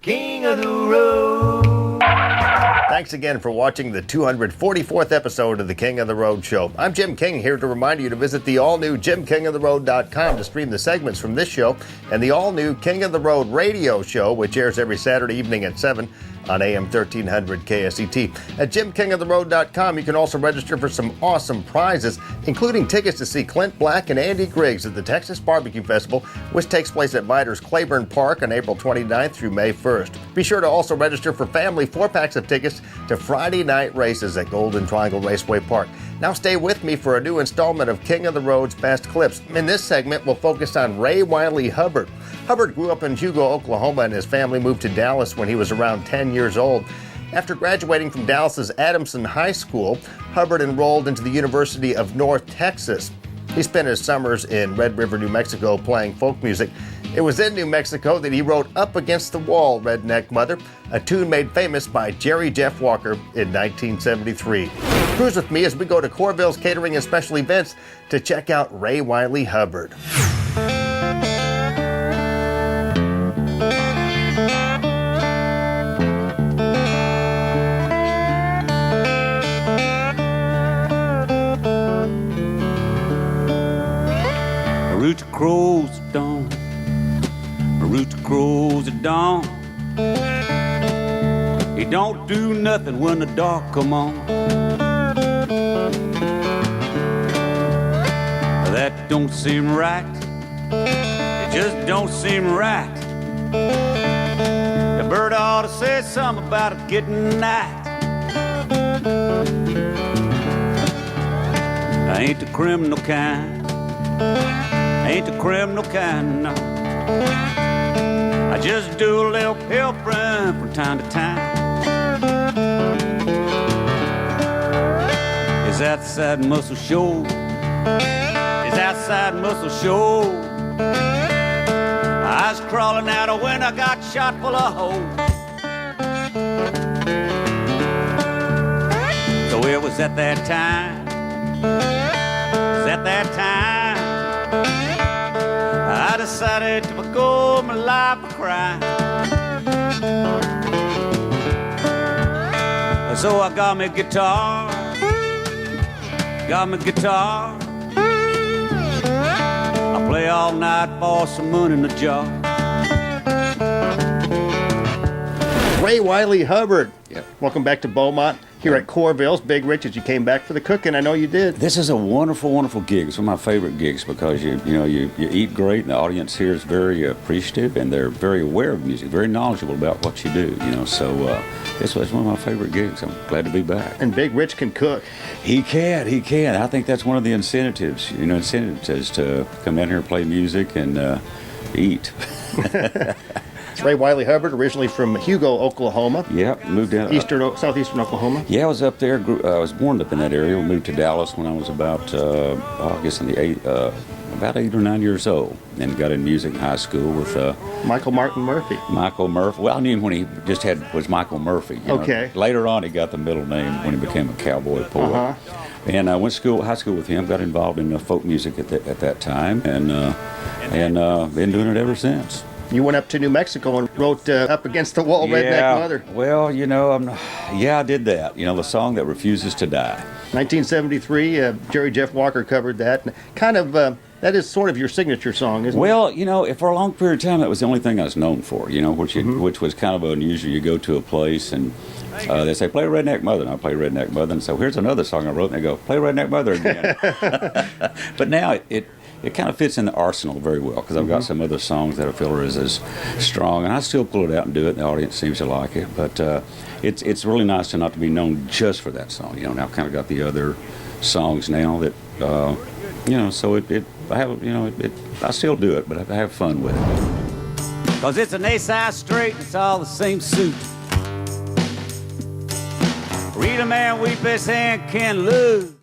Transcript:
King of the Road. Thanks again for watching the 244th episode of the King of the Road Show. I'm Jim King, here to remind you to visit the all-new JimKingOfTheRoad.com to stream the segments from this show and the all-new King of the Road radio show, which airs every Saturday evening at 7 on AM 1300 KSET. At JimKingOfTheRoad.com, you can also register for some awesome prizes, including tickets to see Clint Black and Andy Griggs at the Texas Barbecue Festival, which takes place at Mider's Claiborne Park on April 29th through May 1st. Be sure to also register for family 4-packs of tickets to Friday night races at Golden Triangle Raceway Park. Now stay with me for a new installment of King of the Road's Best Clips. In this segment, we'll focus on Ray Wylie Hubbard. Hubbard grew up in Hugo, Oklahoma, and his family moved to Dallas when he was around 10 years old. After graduating from Dallas's Adamson High School, Hubbard enrolled into the University of North Texas. He spent his summers in Red River, New Mexico, playing folk music. It was in New Mexico that he wrote Up Against the Wall, Redneck Mother, a tune made famous by Jerry Jeff Walker in 1973. Cruise with me as we go to Courvilles Catering and Special Events to check out Ray Wylie Hubbard. Rooster crows at dawn, rooster crows at dawn. He don't do nothing when the dark come on. That don't seem right, it just don't seem right. The bird ought to say something about it getting night. I ain't the criminal kind, ain't the criminal kind, no. I just do a little pilfering from time to time. His outside muscle show, his outside muscle show. I was crawling out of when I got shot full of holes. So it was at that time, it was at that time I decided to forgo my life of crime. So I got me a guitar, got me a guitar. I play all night for some money in the jar. Ray Wylie Hubbard. Yep. Welcome back to Beaumont. Here at Courvilles, Big Rich, as you came back for the cooking. I know you did. This is a wonderful, wonderful gig. It's one of my favorite gigs because you eat great, and the audience here is very appreciative, and they're very aware of music, very knowledgeable about what you do. So this was one of my favorite gigs. I'm glad to be back. And Big Rich can cook. He can. I think that's one of the incentives. Incentives is to come down here and play music and eat. It's Ray Wylie Hubbard, originally from Hugo, Oklahoma. Yep, moved down. Southeastern Oklahoma. Yeah, I was up there. I was born up in that area. We moved to Dallas when I was about, about 8 or 9 years old, and got in music in high school with Michael Martin Murphy. Michael Murphy. Well, I knew him when he just was Michael Murphy. Okay. Later on, he got the middle name when he became a cowboy poet. Uh-huh. And I went to high school with him. Got involved in folk music at that time, and been doing it ever since. You went up to New Mexico and wrote Up Against the Wall, Redneck Mother. Well, I did that. The song that refuses to die. 1973, Jerry Jeff Walker covered that. Kind of, that is sort of your signature song, isn't it? Well, for a long period of time, that was the only thing I was known for, which was kind of unusual. You go to a place and they say, play Redneck Mother, and I play Redneck Mother. And so here's another song I wrote, and they go, play Redneck Mother again. But now it kind of fits in the arsenal very well, because I've got some other songs that I feel are as strong, and I still pull it out and do it, and the audience seems to like it. But it's really nice to not to be known just for that song. Now I've kind of got the other songs now that so I still do it, but I have fun with it. Cause it's an A-side straight, and it's all the same suit. Read a man weep his hand can lose.